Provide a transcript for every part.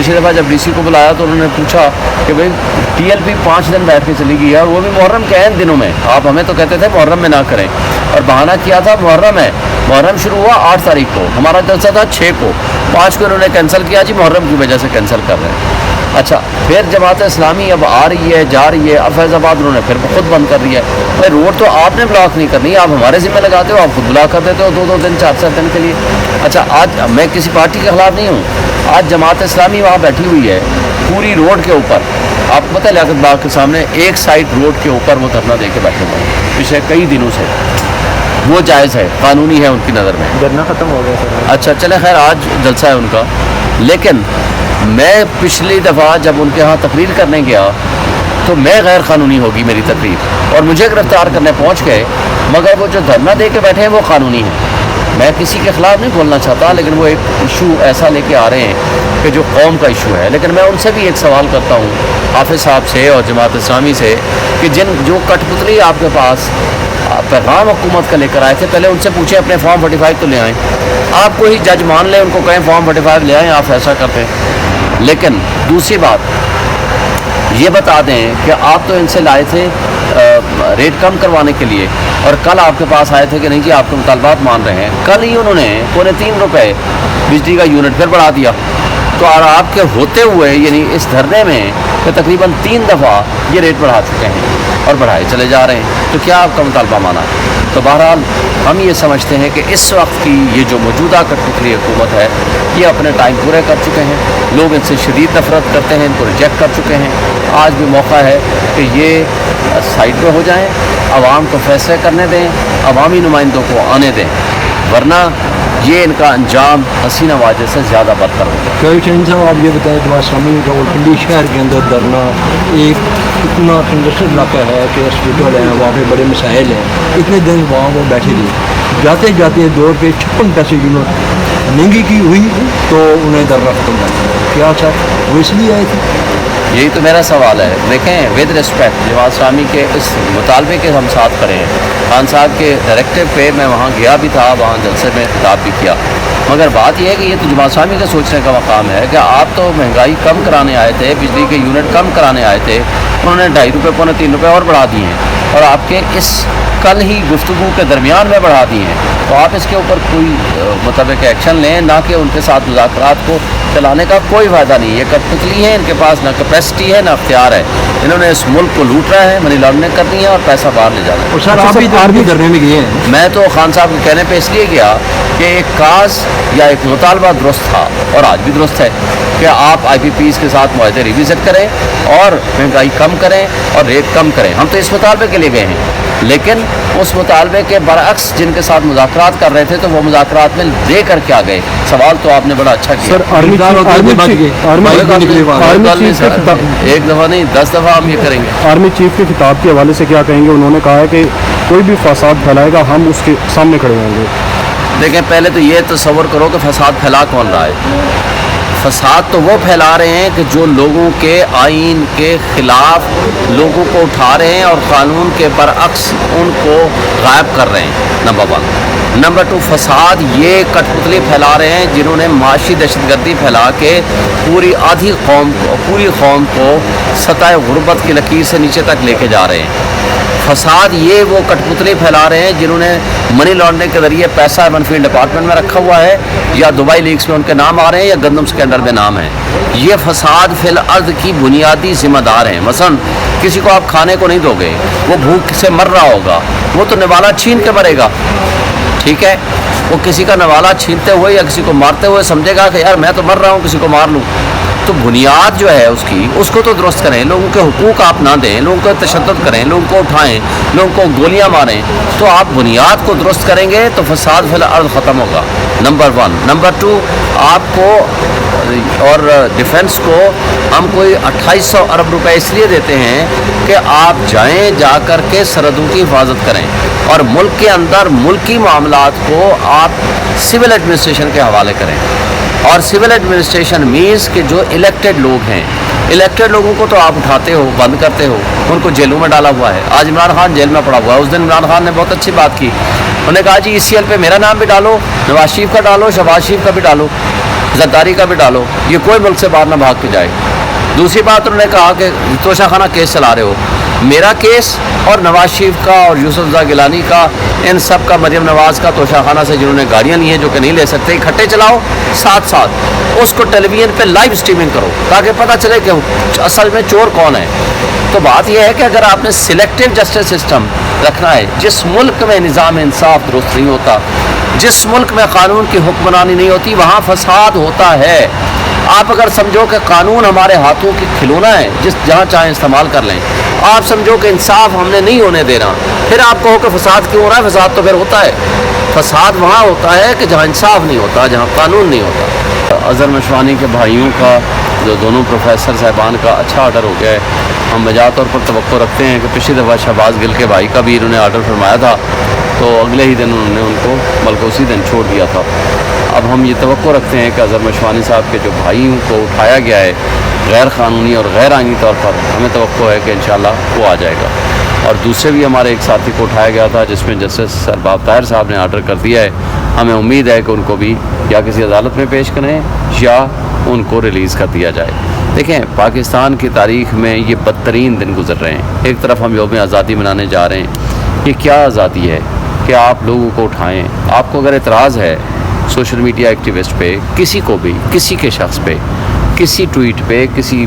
पिछली दफ़ा जब डीसी को बुलाया तो उन्होंने पूछा कि भाई टीएलपी 5 दिन बैठ के चली गई है, और वो भी मुहर्रम के ऐन दिनों में। आप हमें तो कहते थे मुहर्रम में ना करें, और बहाना किया था मुहर्रम है। मुहर्रम शुरू हुआ 8 तारीख को, हमारा जलसा था 6 को, 5 को इन्होंने कैंसिल किया जी, मुहर्रम की वजह से कैंसिल कर रहे हैं। अच्छा, फिर जमात इस्लामी अब आ रही है, जा रही है, अब फैज़ाबाद उन्होंने फिर खुद बंद कर दिया है। भाई रोड तो आपने ब्लॉक नहीं करनी, आप हमारे ज़िम्मे लगाते हो, आप खुद ब्लॉक कर देते हो 2-2 दिन 4-4 दिन के लिए। अच्छा, आज मैं किसी पार्टी के ख़िलाफ़ नहीं हूँ, आज जमात इस्लामी वहाँ बैठी हुई है पूरी रोड के ऊपर। आपको पता है लियाकत बाग के सामने एक साइड रोड के ऊपर वो धरना दे के बैठे हुए हैं पिछले कई दिनों से। वो जायज़ है, कानूनी है उनकी नज़र में। धरना ख़त्म हो गया सर। अच्छा चले, खैर आज जलसा है उनका, लेकिन मैं पिछली दफ़ा जब उनके यहाँ तकरीर करने गया तो मैं गैर कानूनी होगी मेरी तकरीर, और मुझे गिरफ्तार करने पहुँच गए, मगर वो जो धरना दे के बैठे हैं वो कानूनी है। मैं किसी के ख़िलाफ़ नहीं बोलना चाहता, लेकिन वो एक इशू ऐसा लेके आ रहे हैं कि जो कौम का इशू है। लेकिन मैं उनसे भी एक सवाल करता हूँ, हाफिज़ साहब से और जमात इस्लामी से, कि जो कठपुतली आपके पास पैगाम हुकूमत का लेकर आए थे, पहले उनसे पूछे अपने फॉर्म 45 तो ले आएँ। आपको ही जज मान लें, उनको कहें फॉर्म 45 ले आएँ, आप फैसला करते हैं। लेकिन दूसरी बात ये बता दें कि आप तो इनसे लाए थे रेट कम करवाने के लिए, और कल आपके पास आए थे कि नहीं जी आपके मुतालबात मान रहे हैं। कल ही उन्होंने 3.25 रुपये बिजली का यूनिट फिर बढ़ा दिया। तो और आपके होते हुए यानी इस धरने में तो तकरीबन 3 दफ़ा ये रेट बढ़ा चुके हैं और बढ़ाए चले जा रहे हैं। तो क्या आपका मुतालबा माना? तो बहरहाल हम ये समझते हैं कि इस वक्त की ये जो मौजूदा कठपुतली हुकूमत है, ये अपने टाइम पूरे कर चुके हैं। लोग इनसे शदीद नफरत करते हैं, इनको रिजेक्ट कर चुके हैं। आज भी मौका है कि ये साइड पे हो जाएं, आवाम को फैसले करने दें, अवामी नुमाइंदों को आने दें, वरना ये इनका अंजाम हसीना वाजे से ज़्यादा बदतर होगा। कई साहब आप ये बताएं, जमात इस्लामी रावलपिंडी शहर के अंदर धरना एक इतना कंजस्टेड इलाका है कि हॉस्पिटल है, वहाँ पे बड़े मसाइल हैं, इतने दिन वहाँ वो बैठे रहे। जाते जाते दौर पे 56 पैसे यूनिट महंगी की हुई तो उन्हें धरना ख़त्म कर दिया। क्या सर वो इसलिए आए थे? यही तो मेरा सवाल है। देखें, विद रिस्पेक्ट जमात इस्लामी के इस मुतालबे के हम साथ करें। खान साहब के डायरेक्टिव पे मैं वहाँ गया भी था, वहाँ जलसे में खिताब भी किया, मगर बात यह है कि ये तो जमात इस्लामी का सोचने का मकाम है कि आप तो महंगाई कम कराने आए थे, बिजली के यूनिट कम कराने आए थे, उन्होंने 2.5 रुपये 3 रुपये और बढ़ा दिए हैं, और आपके इस कल ही गुफ्तगू के दरमियान में बढ़ा दिए हैं। तो आप इसके ऊपर कोई मतलब एक एक्शन लें, ना कि उनके साथ मुज़ाकरात को चलाने का कोई फ़ायदा नहीं है। ये कठपुतली है, इनके पास ना कैपेसिटी है ना अख्तियार है। इन्होंने इस मुल्क को लूटना है, मनी लॉन्ड्रिंग करनी है और पैसा बाहर ले जाना है। और सर आप भी आर्मी धरने में गए हैं? मैं तो खान साहब के कहने पे इसलिए गया कि एक काज या एक मुतालबा दुरुस्त था और आज भी दुरुस्त है कि आप IPPs के साथ मुआहदे रिविज़िट करें और महंगाई कम करें और रेट कम करें। हम तो इस मुतालबे के लिए गए हैं, लेकिन उस मुतालबे के बरअक्स जिनके साथ मुज़ाकरात कर रहे थे तो वो मुज़ाकरात में दे कर क्या गए। सवाल तो आपने बड़ा अच्छा किया। सर आर्मी एक दफ़ा नहीं 10 दफ़ा हम ये करेंगे। आर्मी चीफ के खिताब के हवाले से क्या कहेंगे? उन्होंने कहा है कि कोई भी फसाद फैलाएगा हम उसके सामने खड़े होंगे। देखें, पहले तो ये तसव्वुर करो कि फसाद फैला कौन रहा है। फसाद तो वो फैला रहे हैं कि जो लोगों के आइन के ख़िलाफ़ लोगों को उठा रहे हैं और क़ानून के बरअक्स उनको गायब कर रहे हैं, नंबर 1। नंबर 2, फसाद ये कठपुतली फैला रहे हैं जिन्होंने माशी दहशतगर्दी फैला के पूरी कौम को सतह गुर्बत की लकीर से नीचे तक लेके जा रहे हैं। फसाद ये वो कठपुतली फैला रहे हैं जिन्होंने मनी लॉन्ड्रिंग के ज़रिए पैसा मनफील्ड डिपार्टमेंट में रखा हुआ है, या दुबई लीक्स में उनके नाम आ रहे हैं, या गंदम स्कैंडल में नाम है। ये फसाद फिल अर्द की बुनियादी ज़िम्मेदार हैं। मसलन किसी को आप खाने को नहीं दोगे, वो भूख से मर रहा होगा, वो तो निवाला छीन के मरेगा, ठीक है। वो किसी का निवाला छीनते हुए या किसी को मारते हुए समझेगा कि यार मैं तो मर रहा हूँ, किसी को मार लूँ। तो बुनियाद जो है उसको तो दुरुस्त करें। लोगों के हुकूक आप ना दें, लोगों को तशद्दुद करें, लोगं को उठाएं, लोगों को गोलियां मारें। तो आप बुनियाद को दुरुस्त करेंगे तो फसाद फिल अर्द ख़त्म होगा, नंबर 1। नंबर 2, आपको और डिफेंस को हम कोई 2800 अरब रुपए इसलिए देते हैं कि आप जाएं, जा कर के सरहदों की हिफाजत करें और मुल्क के अंदर मुल्की मामलात को आप सिविल एडमिनिस्ट्रेशन के हवाले करें। और सिविल एडमिनिस्ट्रेशन मीन्स कि जो इलेक्टेड लोग हैं, इलेक्टेड लोगों को तो आप उठाते हो, बंद करते हो, उनको जेलों में डाला हुआ है। आज इमरान खान जेल में पड़ा हुआ है। उस दिन इमरान खान ने बहुत अच्छी बात की, उन्होंने कहा जी ECL पे मेरा नाम भी डालो, नवाज शरीफ का डालो, शहबाज शरीफ का भी डालो। زرداری کا بھی ڈالو, یہ کوئی ملک سے باہر نہ بھاگ کے جائے. دوسری بات انہوں نے کہا کہ توشہ خانہ کیس چلا رہے ہو. میرا کیس اور نواز شریف کا اور یوسف رضا گیلانی کا, ان سب کا, مریم نواز کا توشہ خانہ سے جنہوں نے گاڑیاں لی ہیں جو کہ نہیں لے سکتے, اکٹھے چلاؤ, ساتھ ساتھ اس کو ٹیلی ویژن پہ لائیو اسٹریمنگ کرو تاکہ پتہ چلے کہ اصل میں چور کون ہے. تو بات یہ ہے کہ اگر آپ نے سلیکٹو جسٹس سسٹم رکھنا ہے, جس ملک میں نظام انصاف درست نہیں ہوتا, جس ملک میں قانون کی حکمرانی نہیں ہوتی, وہاں فساد ہوتا ہے. آپ اگر سمجھو کہ قانون ہمارے ہاتھوں کی کھلونا ہے جہاں چاہیں استعمال کر لیں, آپ سمجھو کہ انصاف ہم نے نہیں ہونے دینا, پھر آپ کہو کہ فساد کیوں ہو رہا ہے. فساد تو پھر ہوتا ہے, فساد وہاں ہوتا ہے کہ جہاں انصاف نہیں ہوتا, جہاں قانون نہیں ہوتا. اظہر مشوانی کے بھائیوں کا, جو دونوں پروفیسر صاحبان کا اچھا آرڈر ہو گیا ہے. ہم بجا طور پر توقع رکھتے ہیں کہ پچھلی دفعہ شہباز گل کے بھائی کا بھی انہوں نے آرڈر فرمایا تھا, تو اگلے ہی دن انہوں نے ان کو بلکہ اسی دن چھوڑ دیا تھا. اب ہم یہ توقع رکھتے ہیں کہ اظہر مشوانی صاحب کے جو بھائیوں کو اٹھایا گیا ہے غیر قانونی اور غیر آئینی طور پر, ہمیں توقع ہے کہ انشاءاللہ وہ آ جائے گا. اور دوسرے بھی ہمارے ایک ساتھی کو اٹھایا گیا تھا جس میں جسٹس ارباب طاہر صاحب نے آرڈر کر دیا ہے. ہمیں امید ہے کہ ان کو بھی یا کسی عدالت میں پیش کریں یا ان کو ریلیز کر دیا جائے. دیکھیں, پاکستان کی تاریخ میں یہ بدترین دن گزر رہے ہیں. ایک طرف ہم یوم آزادی منانے جا رہے ہیں, یہ کیا آزادی ہے کہ آپ لوگوں کو اٹھائیں. آپ کو اگر اعتراض ہے سوشل میڈیا ایکٹیوسٹ پہ, کسی کو بھی, کسی کے شخص پہ, کسی ٹویٹ پہ, کسی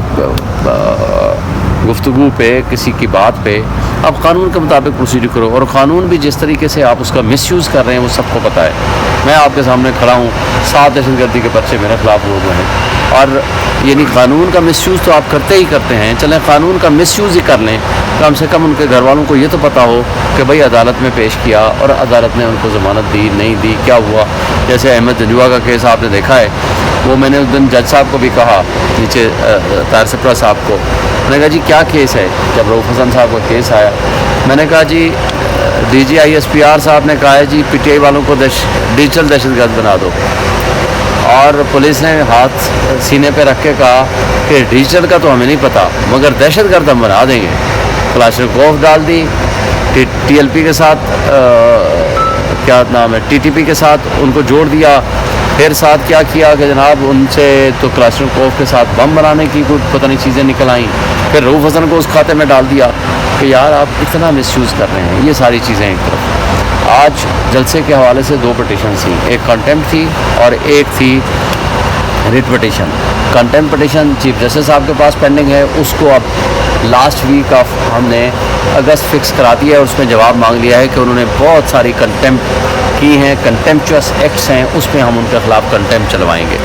گفتگو پہ, کسی کی بات پہ, آپ قانون کے مطابق پروسیڈر کرو. اور قانون بھی جس طریقے سے آپ اس کا مس یوز کر رہے ہیں وہ سب کو پتہ ہے. میں آپ کے سامنے کھڑا ہوں, 7 دہشت گردی کے پرچے میرے خلاف ہو گئے ہیں, اور یعنی قانون کا مس یوز تو آپ کرتے ہی کرتے ہیں. چلیں قانون کا مس یوز ہی کر لیں, کم سے کم ان کے گھر والوں کو یہ تو پتہ ہو کہ بھئی عدالت میں پیش کیا اور عدالت نے ان کو ضمانت دی, نہیں دی, کیا ہوا. جیسے احمد جنجوا کا کیس آپ نے دیکھا ہے, وہ میں نے اس دن جج صاحب کو بھی کہا, نیچے طاہر سپرا صاحب کو, میں نے کہا جی کیا کیس ہے. جب رؤف حسن صاحب کا کیس آیا, میں نے کہا جی D G I S P R صاحب نے کہا ہے جی پی ٹی آئی والوں کو ڈیجیٹل دہشت گرد بنا دو, اور پولیس نے ہاتھ سینے پہ رکھ کے کہا کہ ڈیجیٹل کا تو ہمیں نہیں پتہ مگر دہشت گرد ہم بنا دیں گے. کلاشنکوف ڈال دی, ٹی ایل پی کے ساتھ, کیا نام ہے, ٹی ٹی پی کے ساتھ ان کو جوڑ دیا. پھر ساتھ کیا کیا کہ جناب ان سے تو کلاشنکوف کے ساتھ بم بنانے کی کوئی پتہ نہیں چیزیں نکل آئیں. پھر رؤف حسن کو اس کھاتے میں ڈال دیا کہ یار آپ اتنا مس یوز کر رہے ہیں. یہ ساری چیزیں ایک طرف. آج جلسے کے حوالے سے 2 پٹیشن تھیں, ایک کنٹمپٹ تھی اور ایک تھی writ petition. Contempt petition chief justice صاحب کے پاس پینڈنگ ہے, اس کو اب لاسٹ ویک آف ہم نے اگست فکس کرا دیا ہے. اس میں جواب مانگ لیا ہے کہ انہوں نے بہت ساری کنٹمپٹ کی ہیں, کنٹمپچوس ایکٹس ہیں, اس میں ہم ان کے خلاف کنٹمپٹ چلوائیں گے.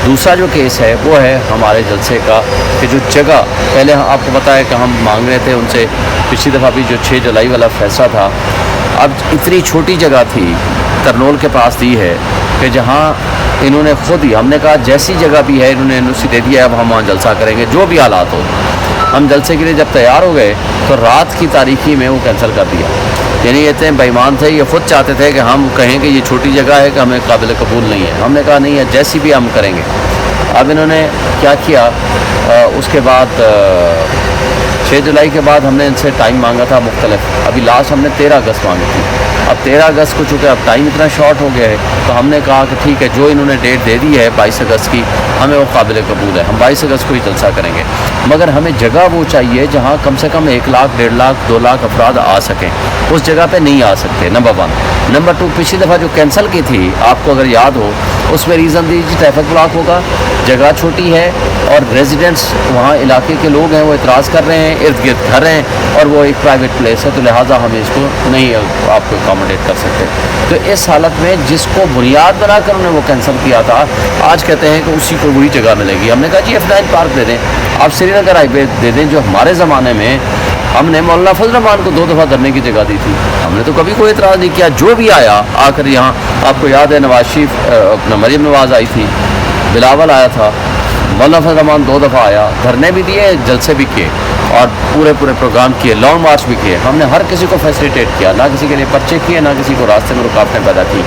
دوسرا جو کیس ہے وہ ہے ہمارے جلسے کا کہ جو جگہ پہلے آپ کو پتہ ہے کہ ہم مانگ رہے تھے ان سے, پچھلی دفعہ بھی جو 6 جولائی والا فیصلہ تھا, اب اتنی چھوٹی جگہ تھی ترنول کے پاس دی ہے کہ جہاں انہوں نے خود ہی, ہم نے کہا جیسی جگہ بھی ہے انہوں نے NOC دے دیا ہے, اب ہم وہاں جلسہ کریں گے جو بھی حالات ہو. ہم جلسے کے لیے جب تیار ہو گئے تو رات کی تاریخی میں وہ کینسل کر دیا. یعنی یہ اتنے بے ایمان تھے, یہ خود چاہتے تھے کہ ہم کہیں کہ یہ چھوٹی جگہ ہے کہ ہمیں قابل قبول نہیں ہے. ہم نے کہا نہیں ہے, جیسی بھی ہم کریں گے. اب انہوں نے کیا کیا, اس کے بعد 6 جولائی کے بعد ہم نے ان سے ٹائم مانگا تھا مختلف. ابھی لاسٹ ہم نے 13 اگست مانگی تھی. اب 13 اگست کو چونکہ اب ٹائم اتنا شارٹ ہو گیا ہے تو ہم نے کہا کہ ٹھیک ہے, جو انہوں نے ڈیٹ دے دی ہے 22 اگست کی, ہمیں وہ قابل قبول ہے, ہم 22 اگست کو ہی جلسہ کریں گے. مگر ہمیں جگہ وہ چاہیے جہاں کم سے کم 1 لاکھ 1.5 لاکھ 2 لاکھ افراد آ سکیں. اس جگہ پہ نہیں آ سکتے, نمبر 1. نمبر 2, پچھلی دفعہ جو کینسل کی تھی آپ کو اگر یاد ہو, اس میں ریزن دی جی ٹریفک بلاک ہوگا, جگہ چھوٹی ہے اور ریزیڈنٹس وہاں علاقے کے لوگ ہیں وہ اعتراض کر رہے ہیں, ارد گرد گھر ہیں اور وہ ایک پرائیویٹ پلیس ہے, تو لہٰذا ہم اس کو نہیں آپ کو اکاموڈیٹ کر سکتے. تو اس حالت میں جس کو بنیاد بنا کر انہوں نے وہ کینسل کیا تھا, آج کہتے ہیں کہ اسی کو وہی جگہ ملے گی. ہم نے کہا جی F9 پارک دے دیں, آپ سری نگر ہائی وے دے دیں, جو ہمارے زمانے میں ہم نے مولانا فضل الرحمان کو 2 دفعہ دھرنے کی جگہ دی تھی. ہم نے تو کبھی کوئی اعتراض نہیں کیا. جو بھی آیا آ کر یہاں, آپ کو یاد ہے نواز شریف, اپنا مریم نواز آئی تھی, بلاول آیا تھا, مولانا فضل الرحمان 2 دفعہ آیا, دھرنے بھی دیے, جلسے بھی کیے اور پورے پروگرام کیے, لانگ مارچ بھی کیے. ہم نے ہر کسی کو فیسیلیٹیٹ کیا, نہ کسی کے لیے پرچے کیے, نہ کسی کو راستے میں رکاوٹیں پیدا کی.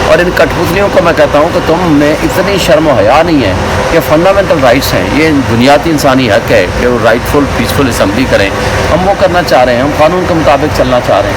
اور ان کٹ پتلیوں کو میں کہتا ہوں کہ تم میں اتنی شرم و حیا نہیں ہے کہ فنڈامنٹل رائٹس ہیں, یہ بنیادی انسانی حق ہے کہ وہ رائٹ فل پیسفل اسمبلی کریں. ہم وہ کرنا چاہ رہے ہیں, ہم قانون کے مطابق چلنا چاہ رہے ہیں.